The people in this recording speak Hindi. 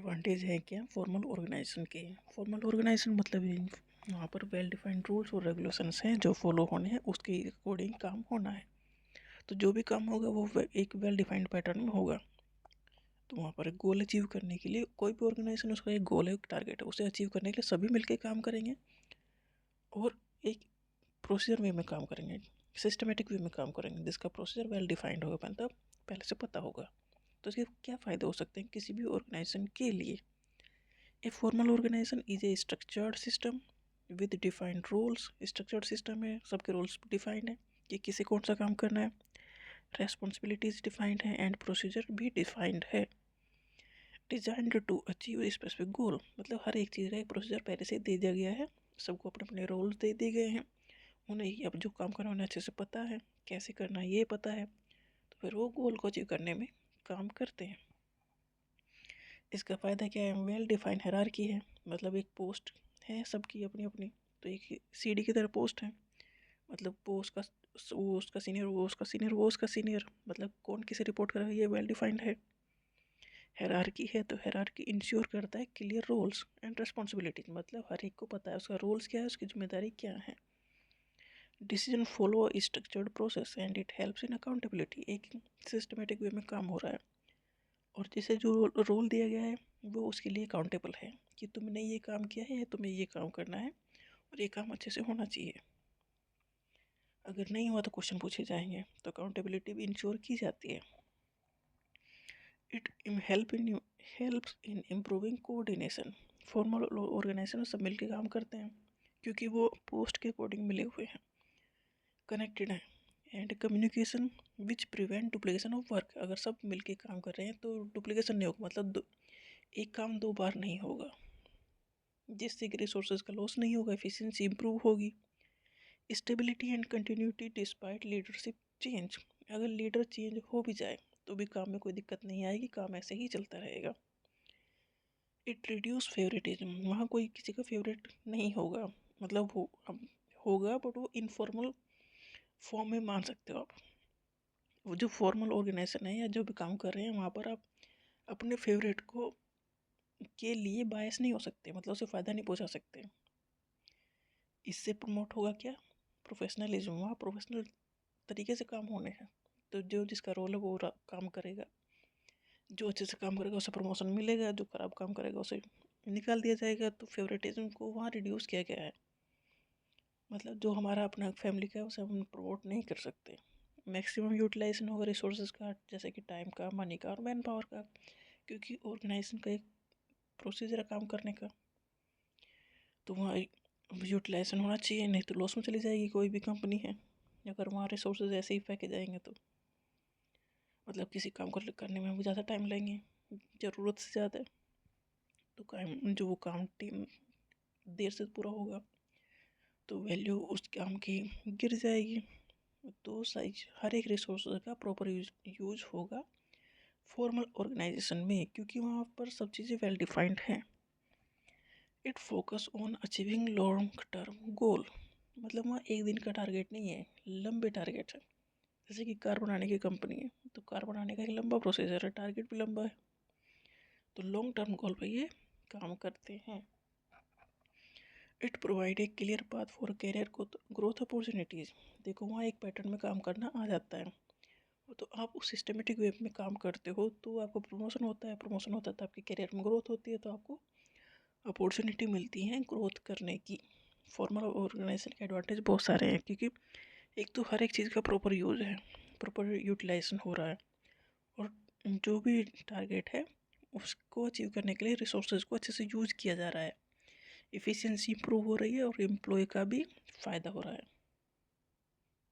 एडवांटेज है क्या फॉर्मल ऑर्गेनाइजेशन के। फॉर्मल ऑर्गेनाइजेशन मतलब वहाँ पर वेल डिफाइंड रूल्स और रेगुलेशंस हैं जो फॉलो होने हैं, उसके अकॉर्डिंग काम होना है। तो जो भी काम होगा वो एक वेल डिफाइंड पैटर्न में होगा। तो वहाँ पर एक गोल अचीव करने के लिए कोई भी ऑर्गेनाइजेशन, उसका एक गोल है, एक टारगेट है, उसे अचीव करने के लिए सभी मिलकर काम करेंगे और एक प्रोसीजर वे में काम करेंगे, सिस्टमेटिक वे में काम करेंगे, जिसका प्रोसीजर वेल डिफाइंड होगा, मतलब पहले से पता होगा। तो इसके क्या फ़ायदे हो सकते हैं किसी भी ऑर्गेनाइजेशन के लिए। A formal organisation is a structured system with defined rules. Structured system है, सबके रूल्स डिफाइंड है कि किसे कौन सा काम करना है, रेस्पॉन्सिबिलिटीज डिफाइंड है एंड प्रोसीजर भी डिफाइंड है। Designed to achieve specific goal, मतलब हर एक चीज़ का एक प्रोसीजर पहले से दे दिया गया है, सबको अपने अपने रोल्स दे दिए गए हैं, उन्हें अब जो काम करना है उन्हें अच्छे से पता है, कैसे करना है ये पता है, तो फिर वो गोल को अचीव करने में काम करते हैं। इसका फ़ायदा क्या है, वेल डिफाइंड हायरार्की है, मतलब एक पोस्ट है सबकी अपनी अपनी, तो एक सीढ़ी की तरह पोस्ट है, मतलब वो उसका सीनियर, वो उसका सीनियर, वो उसका सीनियर, मतलब कौन किसे रिपोर्ट कर रहा है ये वेल डिफाइंड है। हायरार्की है तो हायरार्की इंश्योर करता है क्लियर रोल्स एंड रिस्पॉन्सिबिलिटीज, मतलब हर एक को पता है उसका रोल्स क्या है, उसकी जिम्मेदारी क्या है। Decision follow structured process and it helps in accountability, एक सिस्टमेटिक वे में काम हो रहा है और जिसे जो रोल दिया गया है वो उसके लिए अकाउंटेबल है कि तुमने ये काम किया है, तुम्हें ये काम करना है और ये काम अच्छे से होना चाहिए। अगर नहीं हुआ तो क्वेश्चन पूछे जाएंगे, तो अकाउंटेबिलिटी भी इंश्योर की जाती है। It helps in improving coordination, formal organisation सब मिलकर काम करते हैं क्योंकि वो पोस्ट के अकॉर्डिंग मिले हुए हैं, कनेक्टेड हैं। And communication which prevent duplication of work, अगर सब मिलके काम कर रहे हैं तो डुप्लीकेशन नहीं होगा, मतलब एक काम दो बार नहीं होगा, जिससे कि रिसोर्सेज का लॉस नहीं होगा, एफिशिएंसी इंप्रूव होगी। Stability and continuity despite leadership change, अगर लीडर चेंज हो भी जाए तो भी काम में कोई दिक्कत नहीं आएगी, काम ऐसे ही चलता रहेगा। इट रिड्यूस फेवरेटिज्म, वहाँ कोई किसी का फेवरेट नहीं होगा, मतलब होगा बट वो इनफॉर्मल फॉर्म में मान सकते हो आप। वो जो फॉर्मल ऑर्गेनाइजेशन है या जो भी काम कर रहे हैं वहाँ पर आप अपने फेवरेट को के लिए बायस नहीं हो सकते, मतलब उसे फ़ायदा नहीं पहुँचा सकते। इससे प्रमोट होगा क्या, प्रोफेशनलिज्म, वहाँ प्रोफेशनल तरीके से काम होने हैं, तो जो जिसका रोल है वो काम करेगा, जो अच्छे से काम करेगा उसे प्रमोशन मिलेगा, जो खराब काम करेगा उसे निकाल दिया जाएगा। तो फेवरेटिज्म को वहाँ रिड्यूस किया गया है, मतलब जो हमारा अपना फैमिली का है उसे हम प्रमोट नहीं कर सकते। मैक्सिमम यूटिलाइजेशन होगा रिसोर्सेज का, जैसे कि टाइम का, मनी का और मैन पावर का, क्योंकि ऑर्गेनाइजेशन का एक प्रोसीजर है काम करने का, तो वहाँ यूटिलाइजेशन होना चाहिए, नहीं तो लॉस में चली जाएगी कोई भी कंपनी है अगर वहाँ रिसोर्सेज ऐसे ही फेंके जाएंगे तो, मतलब किसी काम को करने में भी ज़्यादा टाइम लेंगे ज़रूरत से ज़्यादा, तो काम जो वो काम टीम देर से पूरा होगा तो वैल्यू उस काम की गिर जाएगी। तो साइज हर एक रिसोर्स का प्रॉपर यूज होगा फॉर्मल ऑर्गेनाइजेशन में, क्योंकि वहाँ पर सब चीज़ें वेल डिफाइंड हैं। It focus on achieving long term goal, मतलब वहाँ एक दिन का टारगेट नहीं है, लंबे टारगेट है। जैसे कि कार बनाने की कंपनी है तो कार बनाने का एक लंबा प्रोसेसर है, टारगेट भी लंबा है, तो लॉन्ग टर्म गोल पे ये काम करते हैं। It provide a clear path for career growth opportunities, देखो वहाँ एक पैटर्न में काम करना आ जाता है, तो आप उस सिस्टमेटिक वे में काम करते हो तो आपको प्रमोशन होता है, प्रमोशन होता है तो आपके करियर में ग्रोथ होती है, तो आपको अपॉर्चुनिटी मिलती है ग्रोथ करने की। फॉर्मल ऑर्गेनाइजेशन के एडवांटेज बहुत सारे हैं, क्योंकि एक तो हर एक चीज़ का प्रॉपर यूज़ है, प्रॉपर यूटिलाइजेशन हो रहा है, और जो भी टारगेट है उसको अचीव करने के लिए रिसोर्सेज को अच्छे से यूज किया जा रहा है, इफ़िशियंसी इंप्रूव हो रही है और एम्प्लॉय का भी फ़ायदा हो रहा है।